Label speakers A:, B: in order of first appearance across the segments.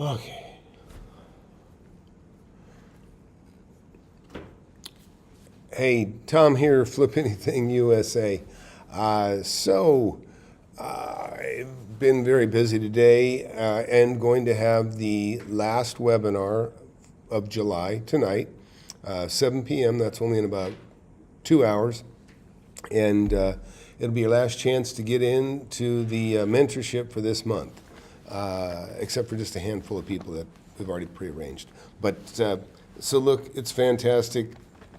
A: Okay. Hey, Tom here, FlipAnythingUSA. I've been very busy today and going to have the last webinar of July tonight, 7 p.m. That's only in about 2 hours. And it'll be your last chance to get into the mentorship for this month, except for just a handful of people that we've already prearranged. But so look, it's fantastic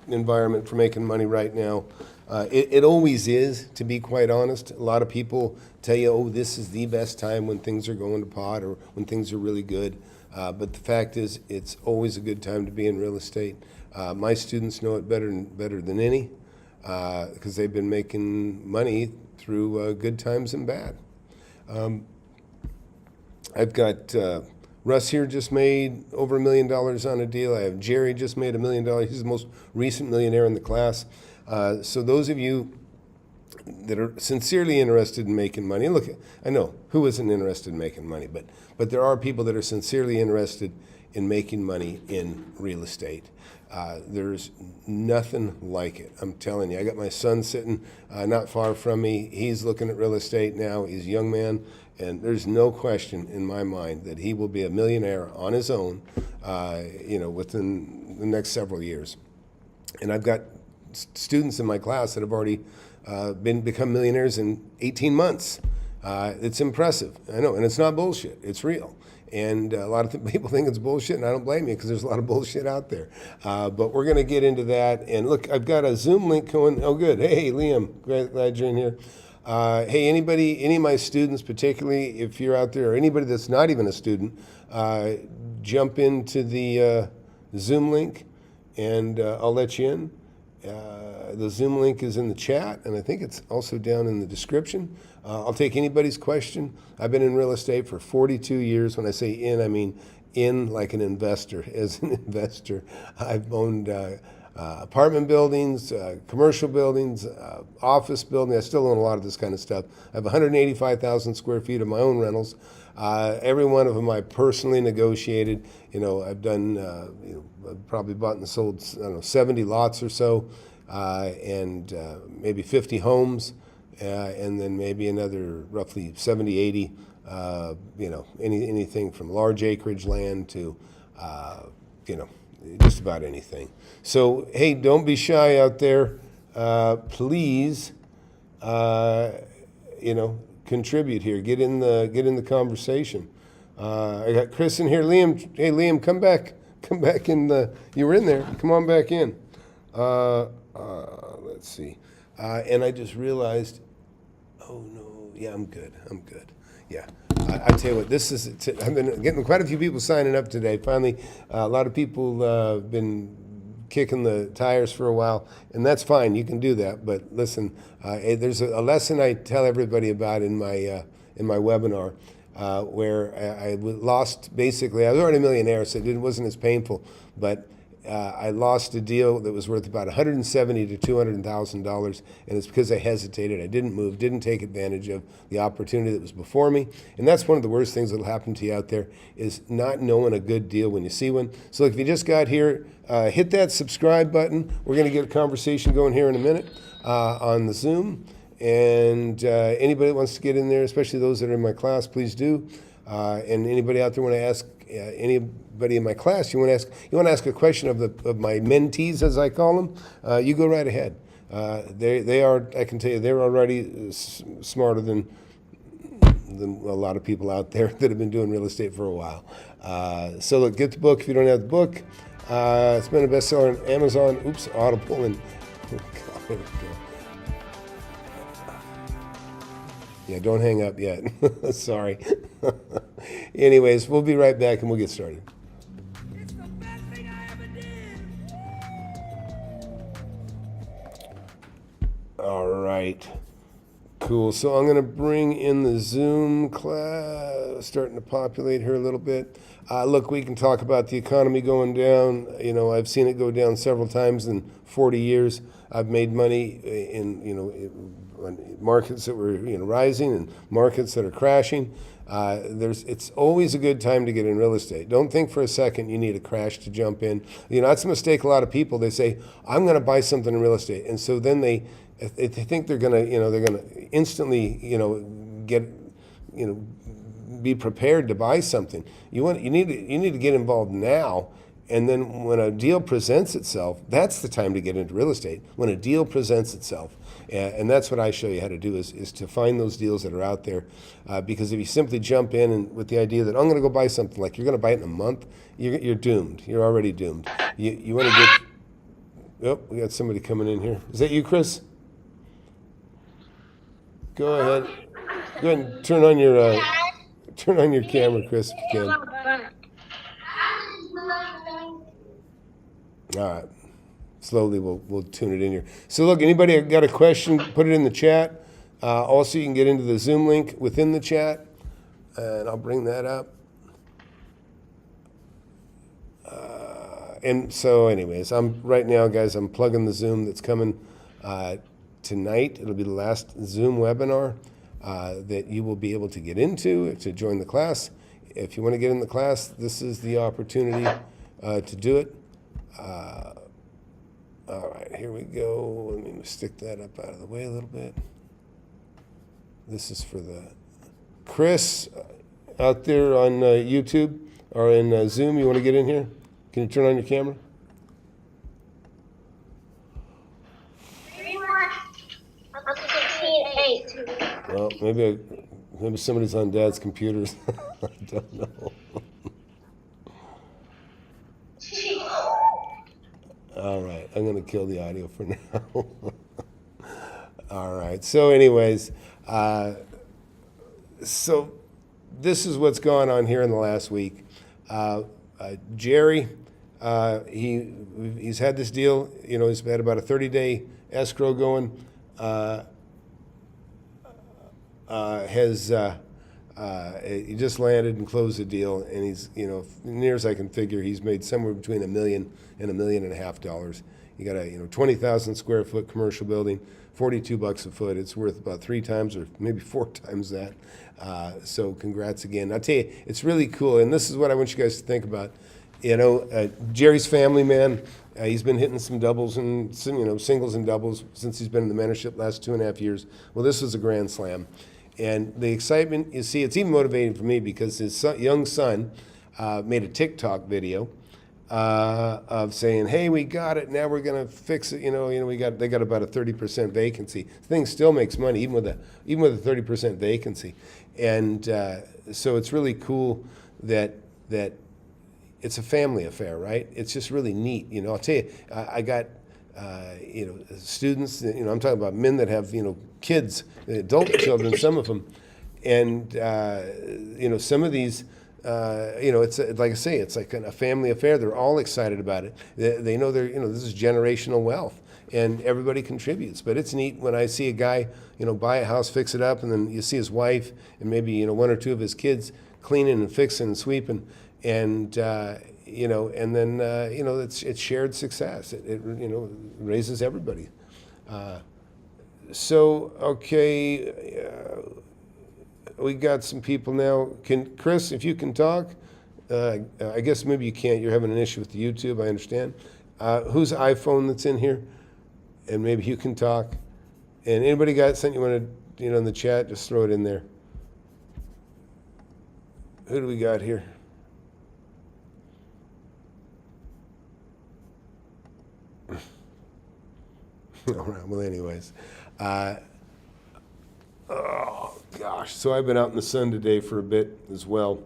A: environment for making money right now. It always is, to be quite honest. A lot of people tell you, oh, this is the best time when things are going to pot or when things are really good. But the fact is, it's always a good time to be in real estate. My students know it better than any, because they've been making money through good times and bad. I've got Russ here just made over $1 million on a deal. I have Jerry just made $1 million. He's the most recent millionaire in the class. So those of you that are sincerely interested in making money, look, I know who isn't interested in making money, but there are people that are sincerely interested in making money in real estate. There's nothing like it. I'm telling you. I got my son sitting not far from me. He's looking at real estate now. He's a young man, and there's no question in my mind that he will be a millionaire on his own, within the next several years. And I've got students in my class that have already become millionaires in 18 months. It's impressive. I know, and it's not bullshit. It's real. And a lot of people think it's bullshit, and I don't blame you because there's a lot of bullshit out there. But we're going to get into that. And look, I've got a Zoom link going. Oh, good. Hey, Liam, glad you're in here. Hey, any of my students, particularly if you're out there, or anybody that's not even a student, jump into the Zoom link, and I'll let you in. The Zoom link is in the chat, and I think it's also down in the description. I'll take anybody's question. I've been in real estate for 42 years. When I say in, I mean in like an investor. As an investor, I've owned apartment buildings, commercial buildings, office buildings. I still own a lot of this kind of stuff. I have 185,000 square feet of my own rentals. Every one of them I personally negotiated. I've done, I've probably bought and sold, 70 lots or so, and maybe 50 homes, and then maybe another roughly 70, 80, anything from large acreage land to, just about anything. So, hey, don't be shy out there. Please, contribute here. Get in the conversation. I got Chris in here. Liam, hey, Liam, come back in the. You were in there. Come on back in. Let's see. And I just realized. Oh no. Yeah, I'm good. Yeah. I tell you what, I've been getting quite a few people signing up today. Finally, a lot of people have been kicking the tires for a while, and that's fine. You can do that. But listen, there's a lesson I tell everybody about in my webinar, where I lost. Basically, I was already a millionaire, so it wasn't as painful. But I lost a deal that was worth about $170,000 to $200,000, and it's because I hesitated. I didn't move, didn't take advantage of the opportunity that was before me. And that's one of the worst things that'll happen to you out there, is not knowing a good deal when you see one. So if you just got here, hit that subscribe button. We're going to get a conversation going here in a minute on the Zoom. And anybody that wants to get in there, especially those that are in my class, please do. And anybody out there want to ask anybody in my class, you want to ask a question of my mentees, as I call them, you go right ahead. They are, I can tell you, they're already smarter than a lot of people out there that have been doing real estate for a while. So look, get the book if you don't have the book. It's been a bestseller on Amazon, Audible, and yeah, don't hang up yet. Sorry. Anyways, we'll be right back and we'll get started.
B: It's the best thing I ever did.
A: All right. Cool. So I'm going to bring in the Zoom class, starting to populate here a little bit. Look, we can talk about the economy going down. I've seen it go down several times in 40 years. I've made money in markets that were rising and markets that are crashing. It's always a good time to get in real estate. Don't think for a second you need a crash to jump in. That's a mistake a lot of people. They say, I'm going to buy something in real estate. And so then they think they're going to, they're going to instantly, get, be prepared to buy something. You need to get involved now. And then when a deal presents itself, that's the time to get into real estate, when a deal presents itself. And that's what I show you how to do, is to find those deals that are out there. Because if you simply jump in and with the idea that I'm going to go buy something, like you're going to buy it in a month, you're doomed. You're already doomed. You want to get... Oh, we got somebody coming in here. Is that you, Chris? Go ahead. Go ahead and turn on your camera, Chris, if you can. All right. Slowly we'll tune it in here. So look, anybody got a question, put it in the chat. Also, you can get into the Zoom link within the chat, and I'll bring that up. And so anyways, right now, guys, I'm plugging the Zoom that's coming tonight. It'll be the last Zoom webinar that you will be able to get into to join the class. If you want to get in the class, this is the opportunity to do it. All right, here we go. Let me stick that up out of the way a little bit. This is for the Chris out there on YouTube or in Zoom. You want to get in here? Can you turn on your camera? Well, maybe somebody's on Dad's computers. I don't know. All right, I'm going to kill the audio for now. All right, so anyways, so this is what's gone on here in the last week. Jerry, he's had this deal, he's had about a 30-day escrow going, he just landed and closed the deal, and he's, near as I can figure, he's made somewhere between $1 million and $1.5 million. You got a 20,000 square foot commercial building, $42 a foot. It's worth about 3 times or maybe 4 times that. So congrats again. I'll tell you, it's really cool, and this is what I want you guys to think about. Jerry's family man. He's been hitting some doubles and singles and doubles since he's been in the mentorship last 2.5 years. Well, this was a grand slam. And the excitement, you see, it's even motivating for me because his young son made a TikTok video of saying, "Hey, we got it. Now we're gonna fix it. They got about a 30% vacancy. The thing still makes money even with a 30% vacancy." And so it's really cool that it's a family affair, right? It's just really neat. I'll tell you, I got. Students, I'm talking about men that have, kids, adult children, some of them. And, some of these, it's like I say, it's like a family affair. They're all excited about it. They know this is generational wealth and everybody contributes. But it's neat when I see a guy, buy a house, fix it up, and then you see his wife and maybe, 1 or 2 of his kids cleaning and fixing and sweeping. And, and then, it's shared success. It raises everybody. Okay, we got some people now. Chris, if you can talk, I guess maybe you can't. You're having an issue with the YouTube, I understand. Whose iPhone that's in here? And maybe you can talk. And anybody got something you want to, in the chat, just throw it in there. Who do we got here? All right, well, anyways. Oh, gosh. So I've been out in the sun today for a bit as well.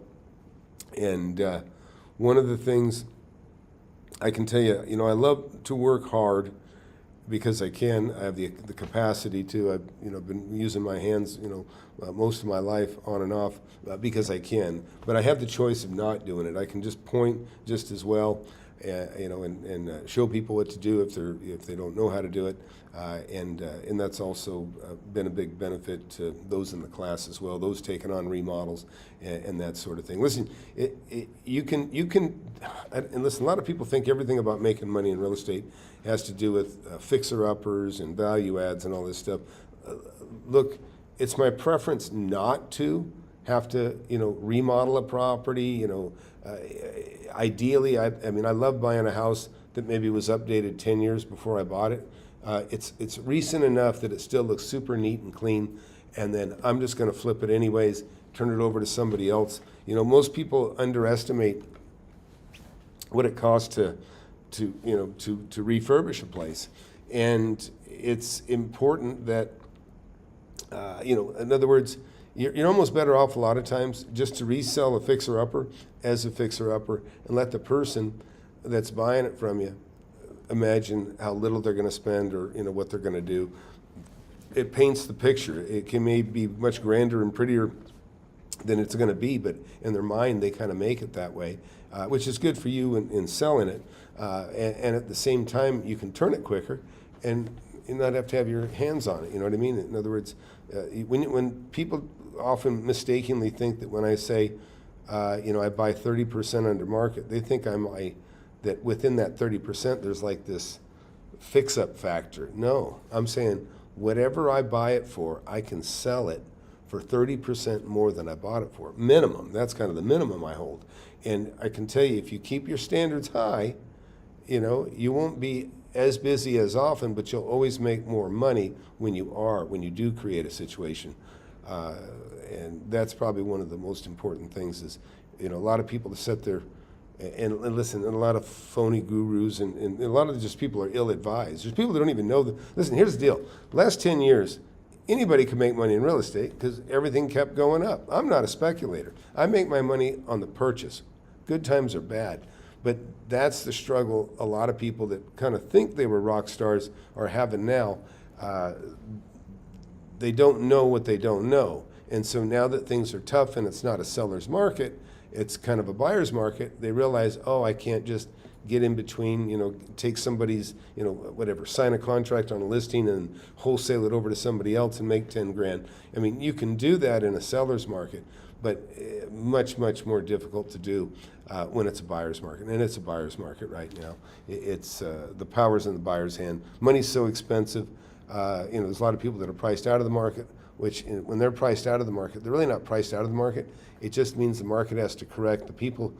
A: And one of the things I can tell you, I love to work hard because I can. I have the capacity to. I've been using my hands, most of my life on and off because I can. But I have the choice of not doing it. I can just point just as well. And show people what to do if they don't know how to do it, and that's also been a big benefit to those in the class as well. Those taking on remodels and that sort of thing. Listen, you can, and listen. A lot of people think everything about making money in real estate has to do with fixer-uppers and value adds and all this stuff. Look, it's my preference not to have to, remodel a property, ideally, I mean, I love buying a house that maybe was updated 10 years before I bought it. It's recent enough that it still looks super neat and clean, and then I'm just going to flip it anyways, turn it over to somebody else. Most people underestimate what it costs to refurbish a place, and it's important that in other words, you're almost better off a lot of times just to resell a fixer-upper as a fixer-upper and let the person that's buying it from you imagine how little they're going to spend or what they're going to do. It paints the picture. It can maybe be much grander and prettier than it's going to be, but in their mind they kind of make it that way, which is good for you in selling it. And at the same time, you can turn it quicker and not have to have your hands on it. You know what I mean? In other words, when people often mistakenly think that when I say, I buy 30% under market, they think that within that 30% there's like this fix-up factor. No, I'm saying whatever I buy it for, I can sell it for 30% more than I bought it for. Minimum. That's kind of the minimum I hold. And I can tell you, if you keep your standards high, you won't be as busy as often, but you'll always make more money when you do create a situation. And that's probably one of the most important things is, a lot of people that sit there and listen, and a lot of phony gurus and a lot of just people are ill-advised. There's people that don't even know that. Listen, here's the deal. Last 10 years, anybody can make money in real estate because everything kept going up. I'm not a speculator. I make my money on the purchase. Good times are bad. But that's the struggle a lot of people that kind of think they were rock stars are having now. They don't know what they don't know. And so now that things are tough and it's not a seller's market, it's kind of a buyer's market, they realize, oh, I can't just get in between, take somebody's, sign a contract on a listing and wholesale it over to somebody else and make 10 grand. I mean, you can do that in a seller's market, but much, much more difficult to do when it's a buyer's market. And it's a buyer's market right now. It's the power's in the buyer's hand. Money's so expensive. There's a lot of people that are priced out of the market, which when they're priced out of the market, they're really not priced out of the market. It just means the market has to correct. The people,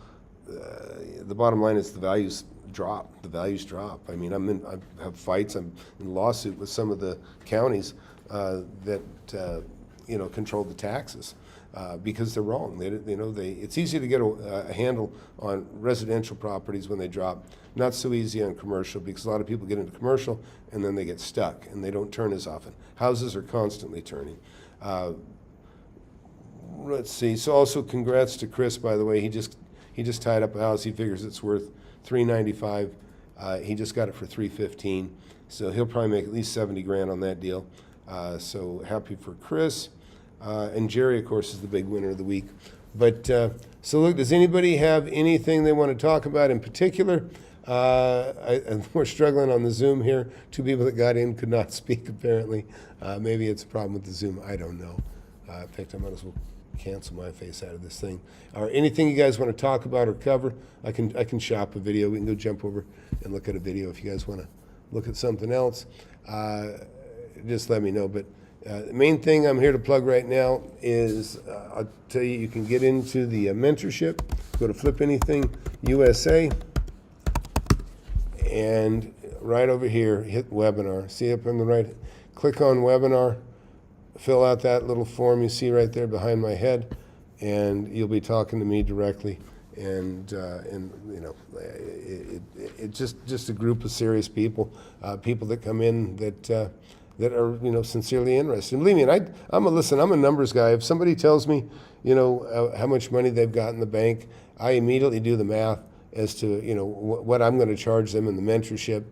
A: the bottom line is the values drop. The values drop. I mean, I have fights. I'm in a lawsuit with some of the counties that control the taxes. Because they're wrong. It's easy to get a handle on residential properties when they drop. Not so easy on commercial because a lot of people get into commercial and then they get stuck and they don't turn as often. Houses are constantly turning. Let's see. So also congrats to Chris, by the way. He just tied up a house. He figures it's worth $395. He just got it for $315. So he'll probably make at least 70 grand on that deal. So happy for Chris. And Jerry, of course, is the big winner of the week. But so look, does anybody have anything they want to talk about in particular? We're struggling on the Zoom here. 2 people that got in could not speak, apparently. Maybe it's a problem with the Zoom. I don't know. In fact, I might as well cancel my face out of this thing. Or anything you guys want to talk about or cover, I can shop a video. We can go jump over and look at a video if you guys want to look at something else. Just let me know. But the main thing I'm here to plug right now is I'll tell you, you can get into the mentorship. Go to FlipAnythingUSA, and right over here, hit webinar. See up on the right, click on webinar, fill out that little form you see right there behind my head, and you'll be talking to me directly. And it's just a group of serious people, people that come in that are sincerely interested. And believe me, I'm a numbers guy. If somebody tells me how much money they've got in the bank, I immediately do the math as to what I'm going to charge them in the mentorship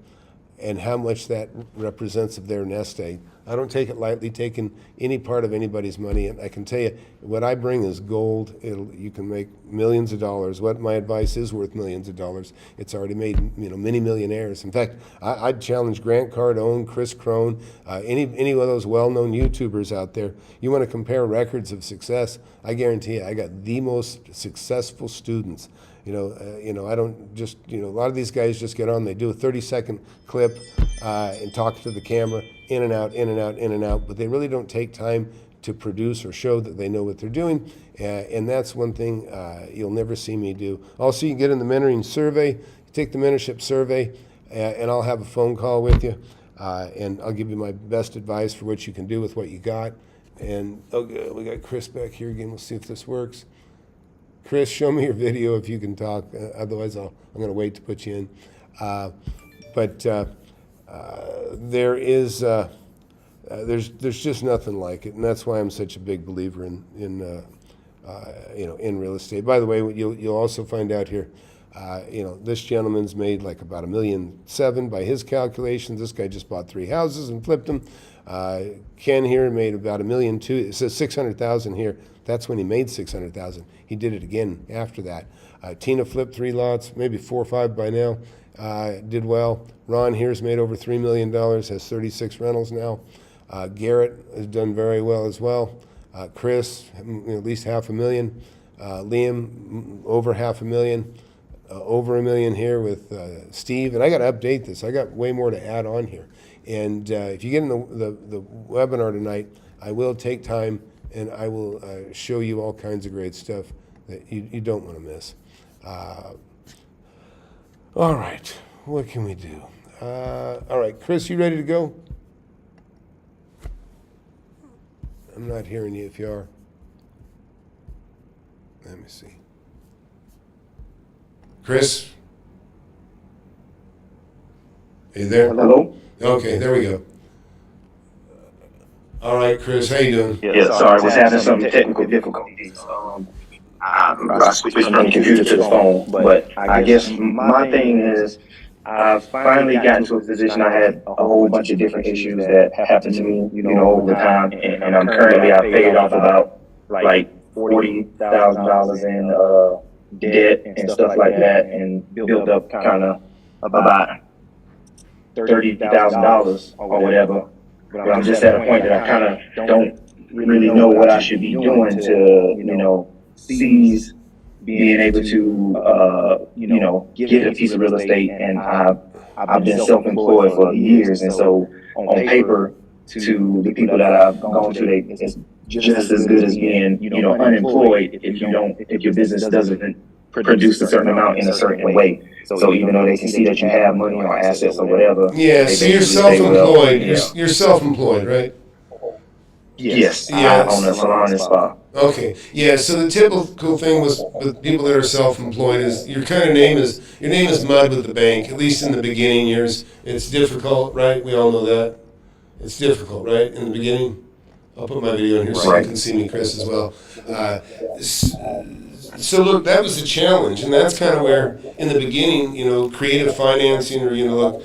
A: and how much that represents of their nest egg. I don't take it lightly, taking any part of anybody's money. And I can tell you, what I bring is gold. You can make millions of dollars. What my advice is worth millions of dollars. It's already made many millionaires. In fact, I'd challenge Grant Cardone, Chris Crone, any of those well-known YouTubers out there. You want to compare records of success? I guarantee you, I got the most successful students. I don't just, a lot of these guys just get on, they do a 30-second clip and talk to the camera, in and out, in and out, in and out, but they really don't take time to produce or show that they know what they're doing. And that's one thing you'll never see me do. Also, you can get in the mentoring survey. You take the mentorship survey, and I'll have a phone call with you, and I'll give you my best advice for what you can do with what you got. And okay, we got Chris back here again. We'll see if this works. Chris, show me your video if you can talk. Otherwise, I'm going to wait to put you in. There is there's just nothing like it, and that's why I'm such a big believer in real estate. By the way, you'll also find out here. This gentleman's made like about $1.7 million by his calculations. This guy just bought 3 houses and flipped them. Ken here made about $1.2 million. It says $600,000 here. That's when he made $600,000. He did it again after that. Tina flipped 3 lots, maybe 4 or 5 by now. Did well. Ron here's made over $3 million. Has 36 rentals now. Garrett has done very well as well. Chris, at least $500,000. Liam, over $500,000. Over $1 million here with Steve. And I got to update this. I got way more to add on here. And if you get in the webinar tonight, I will take time and I will show you all kinds of great stuff that you don't want to miss. All right, what can we do? All right, Chris, you ready to go? I'm not hearing you if you are. Let me see. Chris? Are you there?
C: Hello?
A: Okay, there we go. All right, Chris, how you doing?
C: Yeah, sorry, I was having some technical difficulties. I switched from the computer to the phone, but I guess my thing is I've finally gotten to a position. I had a whole bunch of different issues that happened to me, over time, and I'm currently, I paid off about like $40,000 in debt and stuff like that, and built up kind of about $30,000 or whatever. But I'm just at a point that I kind of don't really know what I should be doing to, seize being able to, get a piece of real estate. And I've been self-employed for years, and so on paper, to the people that I've gone to, it's just as good as being, unemployed if your business doesn't produce a certain amount in a certain way. So even though they can see that you have money or assets or whatever.
A: Yeah, so you're self-employed. You're self-employed, right?
C: Yes,
A: yeah,
C: I own a salon and spa.
A: Okay, yeah. So the typical thing with people that are self-employed is your name is mud with the bank. At least in the beginning years, it's difficult, right? We all know that it's difficult, right? In the beginning, I'll put my video in here so you can see me, Chris, as well. So look, that was a challenge, and that's kind of where, in the beginning, creative financing, or look,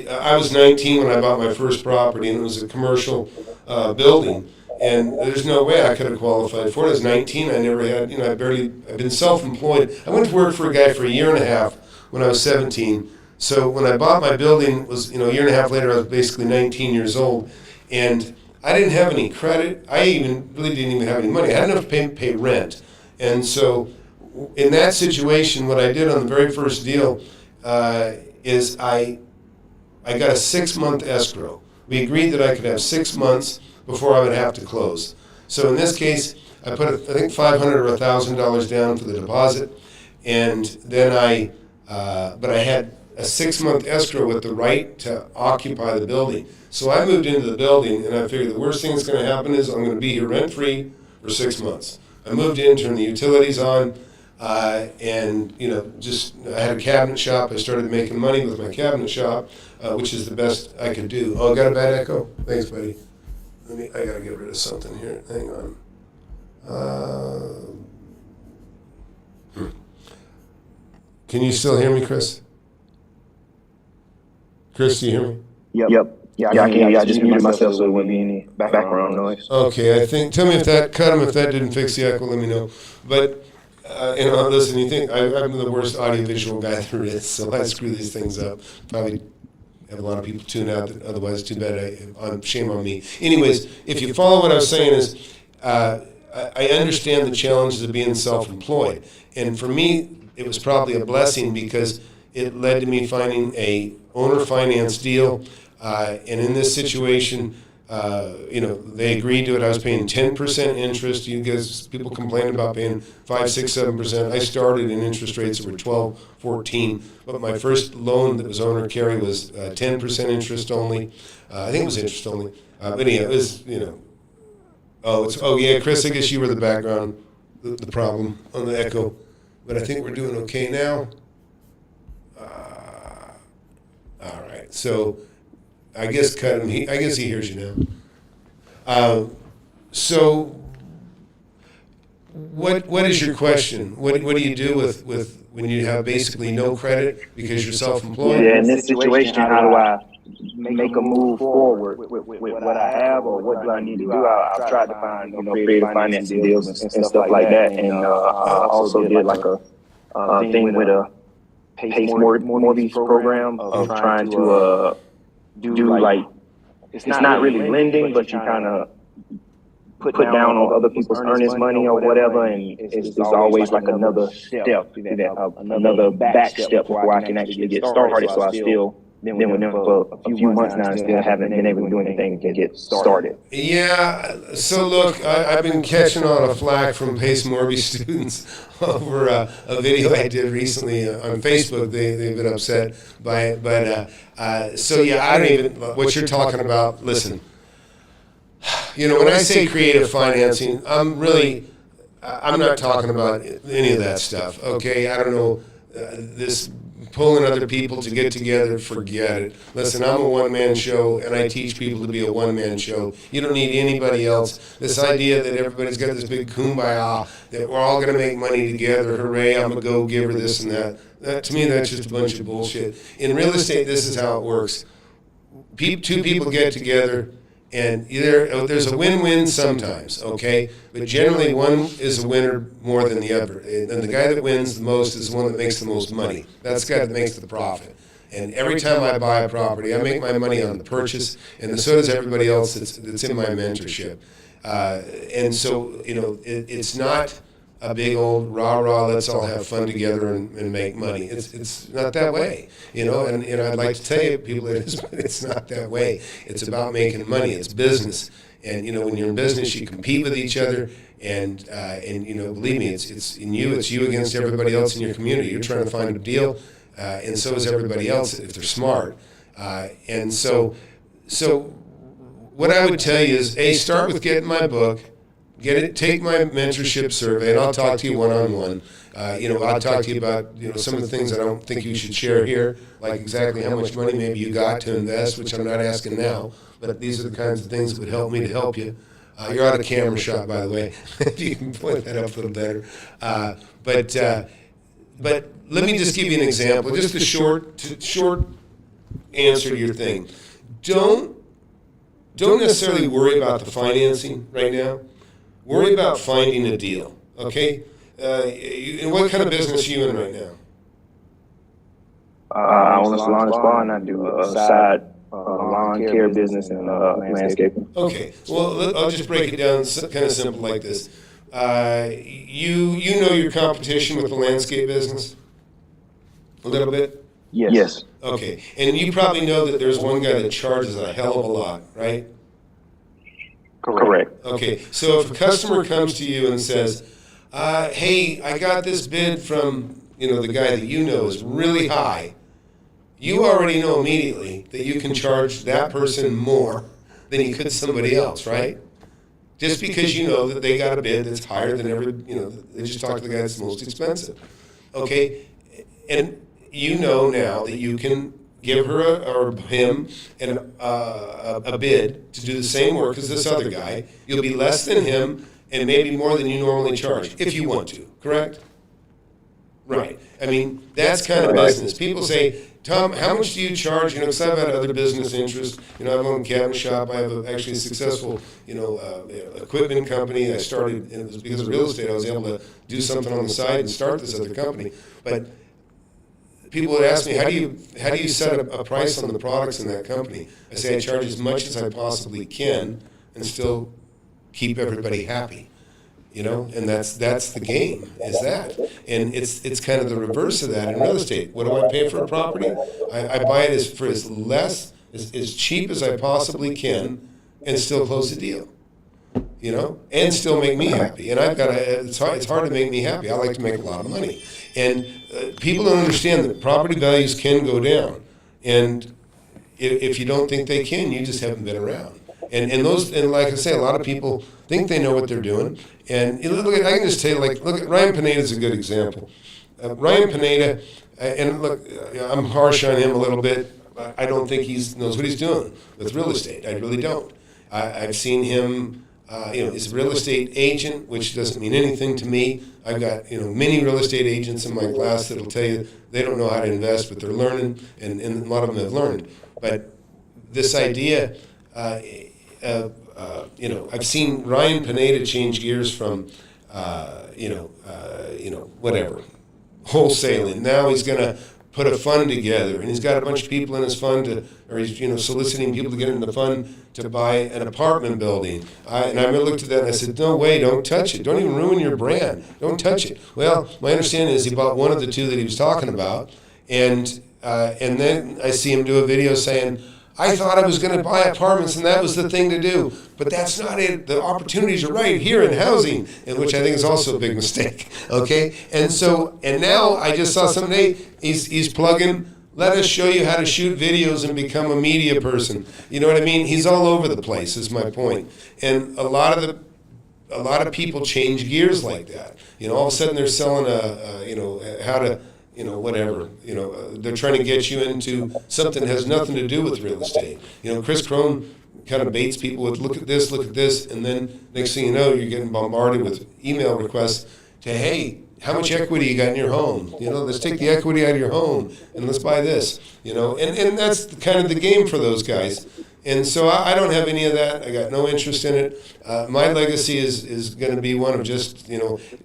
A: I was 19 when I bought my first property, and it was a commercial building, and there's no way I could have qualified for it. I was 19. I never had, I've been self-employed. I went to work for a guy for a year and a half when I was 17. So when I bought my building, it was, a year and a half later, I was basically 19 years old, and I didn't have any credit. I really didn't even have any money. I had enough to pay rent. And so in that situation, what I did on the very first deal is I got a 6-month escrow. We agreed that I could have 6 months before I would have to close. So in this case, I put, I think, $500 or $1,000 down for the deposit, and then but I had a 6-month escrow with the right to occupy the building. So I moved into the building, and I figured the worst thing that's going to happen is I'm going to be here rent-free for 6 months. I moved in, turned the utilities on, and I had a cabinet shop. I started making money with my cabinet shop, which is the best I could do. Oh, I got a bad echo? Thanks, buddy. I gotta get rid of something here. Hang on. Can you still hear me, Chris? Chris, do you hear me?
C: Yep. Yeah, I can hear you. I just muted myself so it wouldn't be any background noise.
A: Okay, tell me if that didn't fix the echo, let me know. But, listen, you think I'm the worst audiovisual guy there is, so I screw these things up. Probably have a lot of people tune out, otherwise too bad, shame on me. Anyways, if you follow what I was saying is, I understand the challenges of being self-employed. And for me, it was probably a blessing because it led to me finding a owner finance deal. And in this situation, they agreed to it. I was paying 10% interest. You guys, people complained about paying 5, 6, 7%. I started in interest rates that were 12, 14, but my first loan that was owner carry was 10% interest only. I think it was interest only. But anyhow, it was, Chris, I guess you were the background, the problem on the echo. But I think we're doing okay now. All right, so I guess cut him. I guess he hears you now. So, what is your question? What do you do with when you have basically no credit because you're self-employed?
C: Yeah, in this situation, how do I make a move forward with what I have, or what do I need to do? I've tried to find creative financing deals and stuff like that, and I also did like a thing with a PACE mortgage program of trying to do like, it's not really lending, but you kind of put down on other people's earnings money or whatever, and it's always like another step, another back step before I can actually get started. So I still been with them for a few months now and still haven't been able to do anything to get started.
A: Yeah, so look, I've been catching on a flack from Pace Morby students over a video I did recently on Facebook. They've been upset by it, but so yeah, I don't even, what you're talking about, listen, when I say creative financing, I'm not talking about any of that stuff, okay? I don't know, this pulling other people to get together, forget it. Listen, I'm a one-man show, and I teach people to be a one-man show. You don't need anybody else. This idea that everybody's got this big kumbaya, that we're all going to make money together, hooray, I'm a go-giver, this and that. To me, that's just a bunch of bullshit. In real estate, this is how it works. Two people get together, and there's a win-win sometimes, okay? But generally, one is a winner more than the other. And the guy that wins the most is the one that makes the most money. That's the guy that makes the profit. And every time I buy a property, I make my money on the purchase, and so does everybody else that's in my mentorship. And so, it's not a big old rah-rah, let's all have fun together and make money. It's not that way, and I'd like to tell you people it's not that way. It's about making money. It's business. And, when you're in business, you compete with each other, and believe me, it's you against everybody else in your community. You're trying to find a deal, and so is everybody else if they're smart. And so what I would tell you is, start with getting my book. Take my mentorship survey, and I'll talk to you one-on-one. I'll talk to you about some of the things I don't think you should share here, like exactly how much money maybe you got to invest, which I'm not asking now, but these are the kinds of things that would help me to help you. You're out of camera shot, by the way. If you can point that up a little better. But let me just give you an example, just a short answer to your thing. Don't necessarily worry about the financing right now. Worry about finding a deal, okay? What kind of business are you in right now?
C: I own a salon and spa, and I do a side lawn care business and landscaping.
A: Okay, well, I'll just break it down kind of simple like this. You know your competition with the landscape business? A little bit?
C: Yes.
A: Okay, and you probably know that there's one guy that charges a hell of a lot, right?
C: Correct.
A: Okay, so if a customer comes to you and says, hey, I got this bid from, the guy that you know is really high, you already know immediately that you can charge that person more than you could somebody else, right? Just because you know that they got a bid that's higher than they just talk to the guy that's most expensive. Okay, and you know now that you can give her or him a bid to do the same work as this other guy. You'll be less than him and maybe more than you normally charge, if you want to, correct? Right. I mean, that's kind of business. People say, Tom, how much do you charge? Because I've had other business interests. I own a cabinet shop. I have actually a successful, equipment company. I started, and it was because of real estate. I was able to do something on the side and start this other company. But people would ask me, how do you set a price on the products in that company? I say I charge as much as I possibly can and still keep everybody happy, and that's the game, is that. And it's kind of the reverse of that in real estate. What do I pay for a property? I buy it for as cheap as I possibly can and still close the deal. You know, and still make me happy. And I've got it's hard to make me happy. I like to make a lot of money. And people don't understand that property values can go down. And if you don't think they can, you just haven't been around. And like I say, a lot of people think they know what they're doing. And look I can just tell you, look at Ryan Pineda is a good example. Ryan Pineda, and look, I'm harsh on him a little bit. I don't think he knows what he's doing with real estate. I really don't. I've seen him. He's a real estate agent, which doesn't mean anything to me. I've got, many real estate agents in my class that'll tell you they don't know how to invest, but they're learning, and a lot of them have learned. But this idea, I've seen Ryan Pineda change gears from, whatever, wholesaling. Now he's going to put a fund together, and he's got a bunch of people in his fund he's soliciting people to get in the fund to buy an apartment building. And I looked at that and I said, no way, don't touch it. Don't even ruin your brand. Don't touch it. Well, my understanding is he bought one of the two that he was talking about, and then I see him do a video saying, I thought I was going to buy apartments and that was the thing to do, but that's not it. The opportunities are right here in housing, and which I think is also a big mistake. Okay, and now I just saw somebody he's plugging. Let us show you how to shoot videos and become a media person. You know what I mean? He's all over the place. Is my point. And a lot of people change gears like that. All of a sudden they're selling how to. Whatever, they're trying to get you into something that has nothing to do with real estate. Chris Crone kind of baits people with, look at this, and then next thing you know, you're getting bombarded with email requests to, hey, how much equity you got in your home? Let's take the equity out of your home and let's buy this, and that's kind of the game for those guys. And so I don't have any of that. I got no interest in it. My legacy is going to be one of just,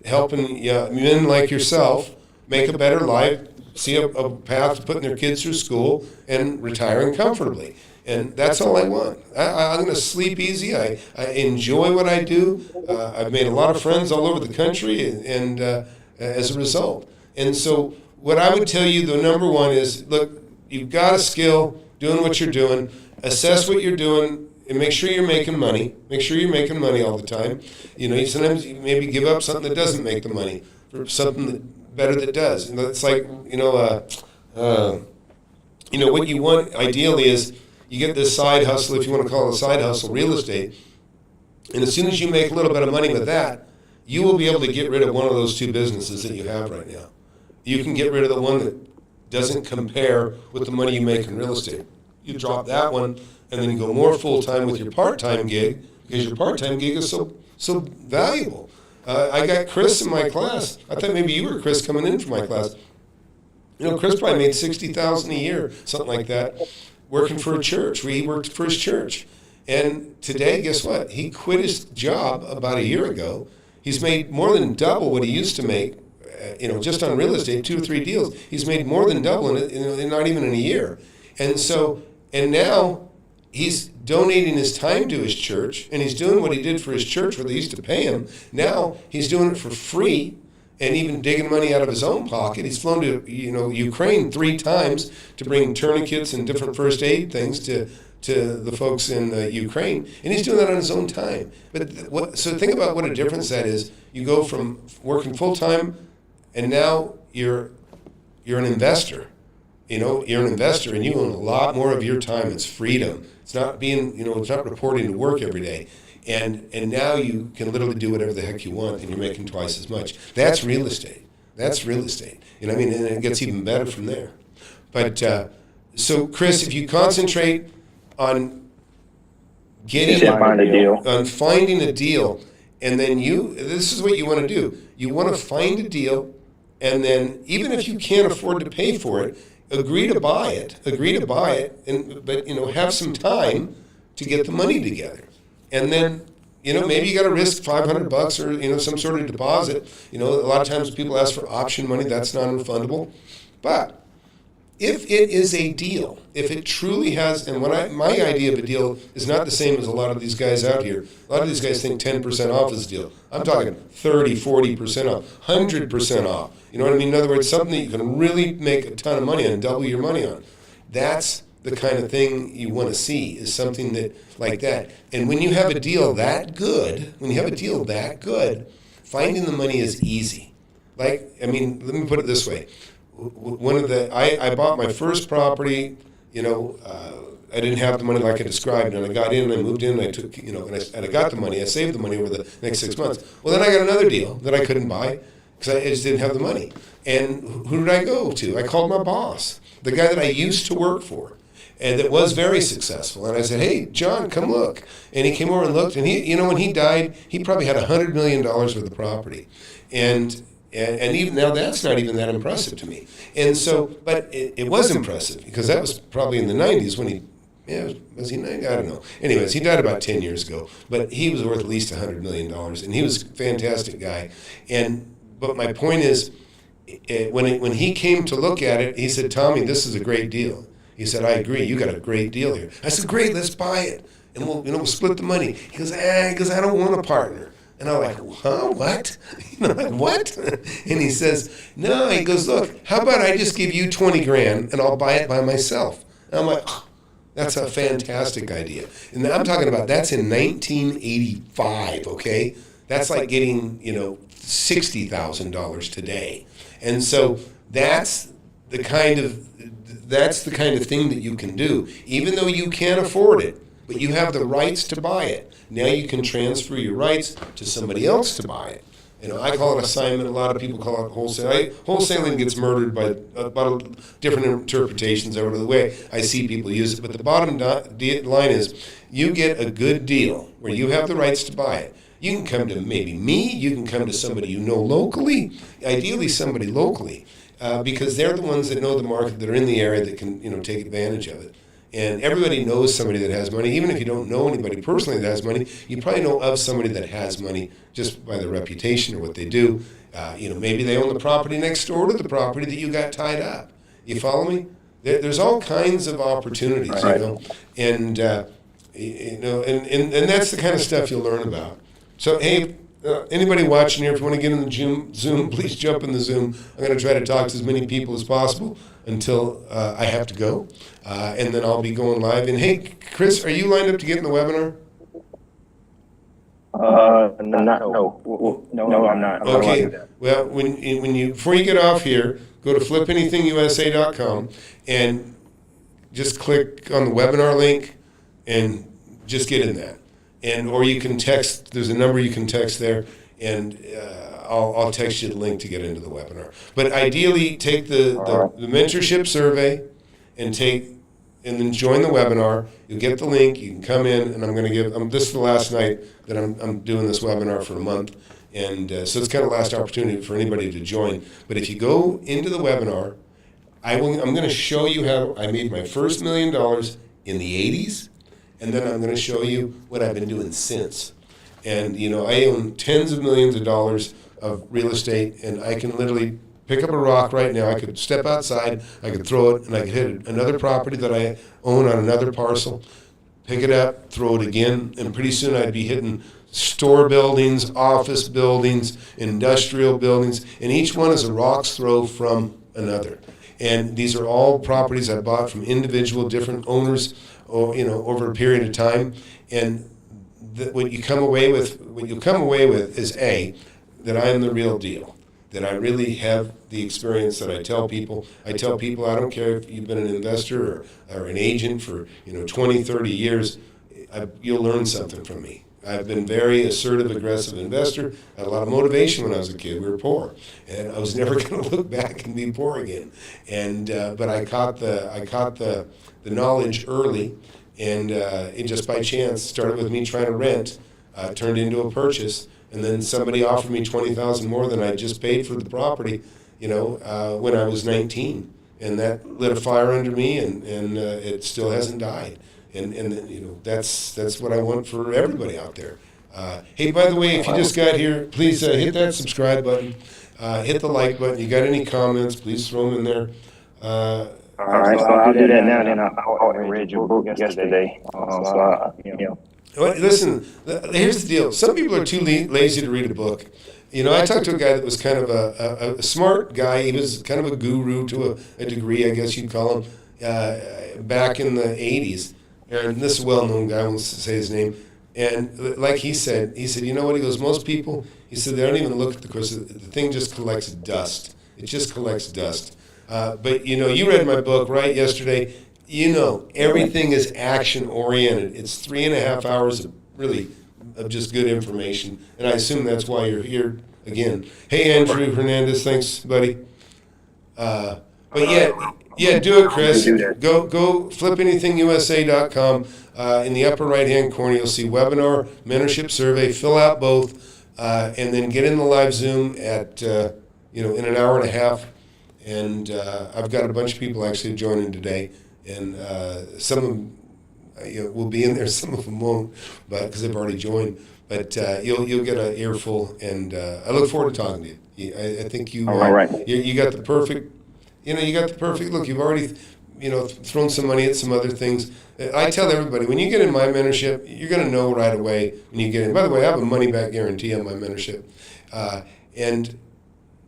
A: helping men like yourself make a better life, see a path to putting their kids through school and retiring comfortably. And that's all I want. I'm going to sleep easy. I enjoy what I do. I've made a lot of friends all over the country and as a result. And so what I would tell you, the number one is, look, you've got a skill doing what you're doing. Assess what you're doing and make sure you're making money. Make sure you're making money all the time. Sometimes you maybe give up something that doesn't make the money for something better that does. It's like, what you want ideally is you get this side hustle, if you want to call it a side hustle, real estate, and as soon as you make a little bit of money with that, you will be able to get rid of one of those two businesses that you have right now. You can get rid of the one that doesn't compare with the money you make in real estate. You drop that one, and then you go more full-time with your part-time gig, because your part-time gig is so valuable. I got Chris in my class. I thought maybe you were Chris coming in from my class. Chris probably made $60,000 a year, something like that, working for a church. He worked for his church. And today, guess what? He quit his job about a year ago. He's made more than double what he used to make, just on real estate, 2 or 3 deals. He's made more than double in not even in a year. And now he's donating his time to his church, and he's doing what he did for his church where they used to pay him. Now he's doing it for free and even digging money out of his own pocket. He's flown to Ukraine 3 times to bring tourniquets and different first aid things to the folks in Ukraine, and he's doing that on his own time. So think about what a difference that is. You go from working full time, and now you're an investor. You're an investor, and you own a lot more of your time. It's freedom. It's not being, it's not reporting to work every day. And now you can literally do whatever the heck you want, and you're making twice as much. That's real estate. That's real estate. And it gets even better from there. But so, Chris, if you concentrate on finding a deal, and then this is what you want to do. You want to find a deal, and then even if you can't afford to pay for it, agree to buy it, but have some time to get the money together. And then, maybe you got to risk $500 or, some sort of deposit. A lot of times people ask for option money, that's non-refundable. But if it is a deal, if it truly has, and my idea of a deal is not the same as a lot of these guys out here. A lot of these guys think 10% off is a deal. I'm talking 30, 40% off, 100% off. You know what I mean? In other words, something that you can really make a ton of money on, double your money on. That's the kind of thing you want to see, is something that like that. And when you have a deal that good, finding the money is easy. Like, I mean, let me put it this way. I bought my first property, I didn't have the money like I described, and I got in, and I moved in, and I took, and I got the money, I saved the money over the next 6 months. Well, then I got another deal that I couldn't buy because I just didn't have the money. And who did I go to? I called my boss, the guy that I used to work for, and that was very successful. And I said, hey, John, come look. And he came over and looked, and he, when he died, he probably had $100 million worth of property. And even now, that's not even that impressive to me. And so, but it was impressive because that was probably in the 90s when he, was he 90? I don't know. Anyways, he died about 10 years ago, but he was worth at least $100 million, and he was a fantastic guy. But my point is, when he came to look at it, he said, Tommy, this is a great deal. He said, I agree, you got a great deal here. I said, great, let's buy it, and we'll split the money. He goes, I don't want a partner. And I'm like, huh, what? Like, what? And he says, no, he goes, look, how about I just give you 20 grand and I'll buy it by myself? And I'm like, that's a fantastic idea. And I'm talking about, that's in 1985, okay? That's like getting, $60,000 today. And so that's the kind of thing that you can do, even though you can't afford it, but you have the rights to buy it. Now you can transfer your rights to somebody else to buy it. I call it assignment. A lot of people call it wholesale. Wholesaling gets murdered by different interpretations over the way I see people use it. But the bottom line is, you get a good deal where you have the rights to buy it. You can come to maybe me. You can come to somebody you know locally. Ideally, somebody locally, because they're the ones that know the market, that are in the area, that can take advantage of it. And everybody knows somebody that has money. Even if you don't know anybody personally that has money, you probably know of somebody that has money just by their reputation or what they do. Maybe they own the property next door to the property that you got tied up. You follow me? There's all kinds of opportunities, and that's the kind of stuff you'll learn about. So, hey, anybody watching here, if you want to get in the Zoom, please jump in the Zoom. I'm going to try to talk to as many people as possible until I have to go, and then I'll be going live. And hey, Chris, are you lined up to get in the webinar?
C: No, I'm not.
A: Okay. Well, before you get off here, go to FlipAnythingUSA.com and just click on the webinar link and just get in that. Or you can text. There's a number you can text there, and I'll text you the link to get into the webinar. But ideally, take the mentorship survey and then join the webinar. You'll get the link. You can come in, and I'm going to give. This is the last night that I'm doing this webinar for a month, and so it's kind of last opportunity for anybody to join. But if you go into the webinar, I'm going to show you how I made my first $1 million in the '80s. And then I'm going to show you what I've been doing since. And, I own tens of millions of dollars of real estate, and I can literally pick up a rock right now. I could step outside, I could throw it, and I could hit another property that I own on another parcel, pick it up, throw it again, and pretty soon I'd be hitting store buildings, office buildings, industrial buildings, and each one is a rock's throw from another. And these are all properties I bought from individual different owners, over a period of time. And what you come away with is that I am the real deal, that I really have the experience that I tell people. I don't care if you've been an investor or an agent for 20, 30 years, you'll learn something from me. I've been very assertive, aggressive investor. I had a lot of motivation when I was a kid. We were poor, and I was never going to look back and be poor again. And but I caught the knowledge early, and it just by chance started with me trying to rent, turned into a purchase, and then somebody offered me $20,000 more than I just paid for the property, when I was 19, and that lit a fire under me, and it still hasn't died. And that's what I want for everybody out there. Hey, by the way, if you just got here, please hit that subscribe button, hit the like button. You got any comments, please throw them in there.
C: All right, so I'll do that now. Then I read your book yesterday.
A: Listen, here's the deal. Some people are too lazy to read a book. I talked to a guy that was kind of a smart guy. He was kind of a guru to a degree, I guess you'd call him. back in the 80s. And this is a well-known guy, I won't say his name. And like he said, you know what? He goes, most people, he said, they don't even look at the course. The thing just collects dust. It just collects dust. But, you know, you read my book, right, yesterday. You know, everything is action-oriented. It's 3.5 hours of really of just good information. And I assume that's why you're here again. Hey, Andrew Hernandez, thanks, buddy. But yeah, do it, Chris. Go FlipAnythingUSA.com. In the upper right-hand corner, you'll see webinar, mentorship survey. Fill out both, and then get in the live Zoom at in an hour and a half. And I've got a bunch of people actually joining today, and some of them will be in there, some of them won't, but because they've already joined. But you'll get an earful, and I look forward to talking to you. I think you you got the perfect. You got the perfect look. You've already, thrown some money at some other things. I tell everybody, when you get in my mentorship, you're going to know right away when you get in. By the way, I have a money-back guarantee on my mentorship. And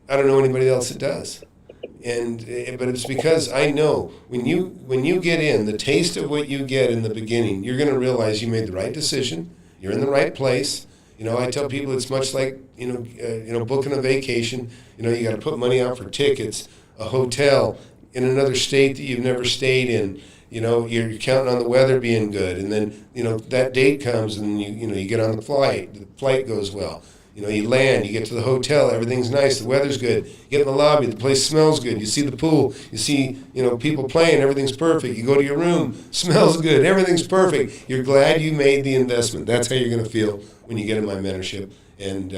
A: I don't know anybody else that does. But it's because I know when you get in, the taste of what you get in the beginning, you're going to realize you made the right decision. You're in the right place. I tell people it's much like, booking a vacation. You got to put money out for tickets, a hotel in another state that you've never stayed in. You're counting on the weather being good, and then that date comes, and you get on the flight. The flight goes well. You land, you get to the hotel, everything's nice, the weather's good. You get in the lobby, the place smells good. You see the pool, you see people playing, everything's perfect. You go to your room, smells good, everything's perfect. You're glad you made the investment. That's how you're going to feel when you get in my mentorship, and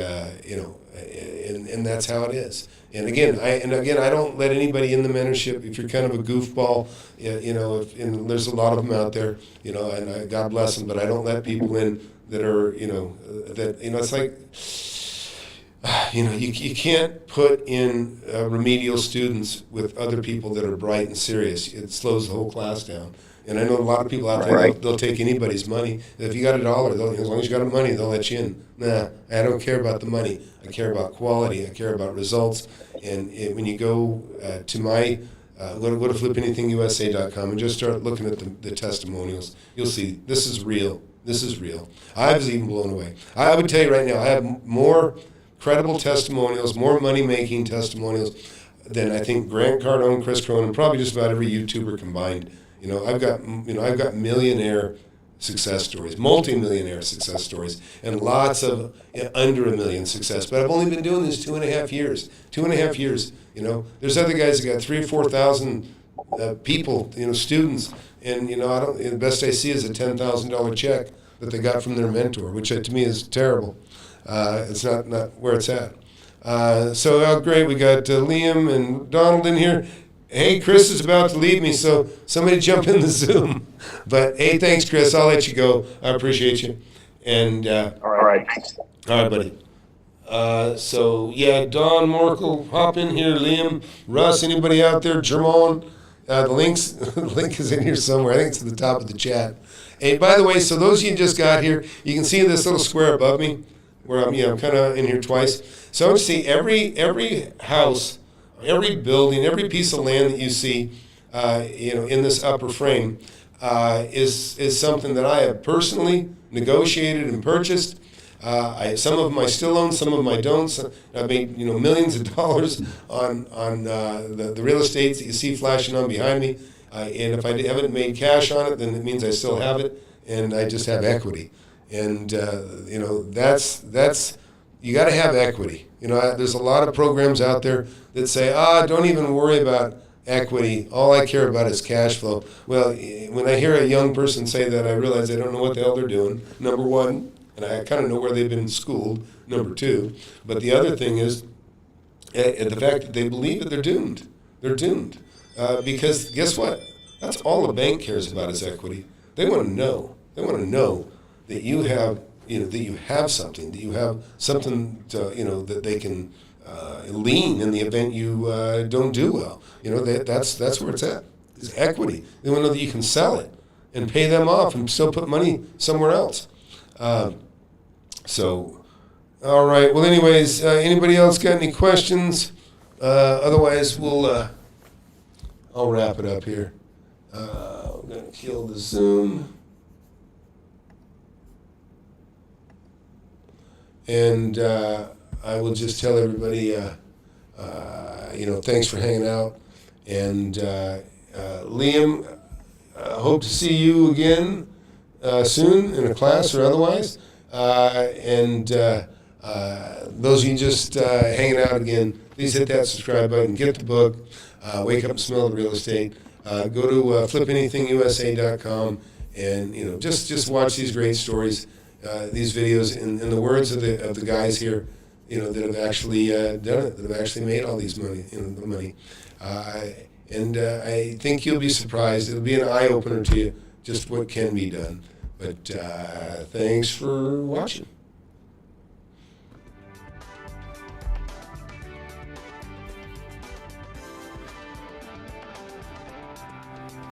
A: and that's how it is. And again, I don't let anybody in the mentorship if you're kind of a goofball, and there's a lot of them out there, and God bless them, but I don't let people in that are, it's like, you can't put in remedial students with other people that are bright and serious. It slows the whole class down. And I know a lot of people out there, they'll take anybody's money. If you got $1, as long as you got money, they'll let you in. Nah, I don't care about the money. I care about quality. I care about results. And when you go to my, go to FlipAnythingUSA.com and just start looking at the testimonials, you'll see this is real. This is real. I was even blown away. I would tell you right now, I have more credible testimonials, more money-making testimonials than I think Grant Cardone, Chris Cronin, probably just about every YouTuber combined. I've got millionaire success stories, multi-millionaire success stories, and lots of under $1 million success. But I've only been doing this 2.5 years. 2.5 years. There's other guys that got 3,000 or 4,000 people, students, and the best I see is a $10,000 check that they got from their mentor, which to me is terrible. It's not where it's at. So great, we got Liam and Donald in here. Hey, Chris is about to leave me, so somebody jump in the Zoom. But hey, thanks, Chris. I'll let you go. I appreciate you. And
C: all right,
A: buddy. So yeah, Don Morkel, hop in here. Liam, Russ, anybody out there? Jermon, the link is in here somewhere. I think it's at the top of the chat. Hey, by the way, so those of you who just got here, you can see this little square above me, where I'm kind of in here twice. So I want to see every house, every building, every piece of land that you see, in this upper frame, is something that I have personally negotiated and purchased. Some of them I still own, some of them I don't. So I've made millions of dollars on the real estate that you see flashing on behind me. And if I haven't made cash on it, then it means I still have it, and I just have equity. And that's you got to have equity. There's a lot of programs out there that say, don't even worry about equity. All I care about is cash flow. Well, when I hear a young person say that, I realize they don't know what the hell they're doing, number one, and I kind of know where they've been schooled, number two. But the other thing is the fact that they believe that they're doomed. They're doomed. Because guess what? That's all a bank cares about is equity. They want to know. They want to know that you have, that you have something, to, that they can lean in the event you don't do well. That's where it's at. Is equity. They want to know that you can sell it and pay them off and still put money somewhere else. So, all right. Well, anyways, anybody else got any questions? Otherwise, I'll wrap it up here. We're going to kill the Zoom. And I will just tell everybody, thanks for hanging out. And Liam, hope to see you again soon in a class or otherwise. Those of you just hanging out again, please hit that subscribe button, get the book, Wake Up and Smell the Real Estate. Go to FlipAnythingUSA.com and just watch these great stories, these videos, in the words of the guys here, that have actually done it, that have actually made all these money. I think you'll be surprised. It'll be an eye opener to you just what can be done. But thanks for watching.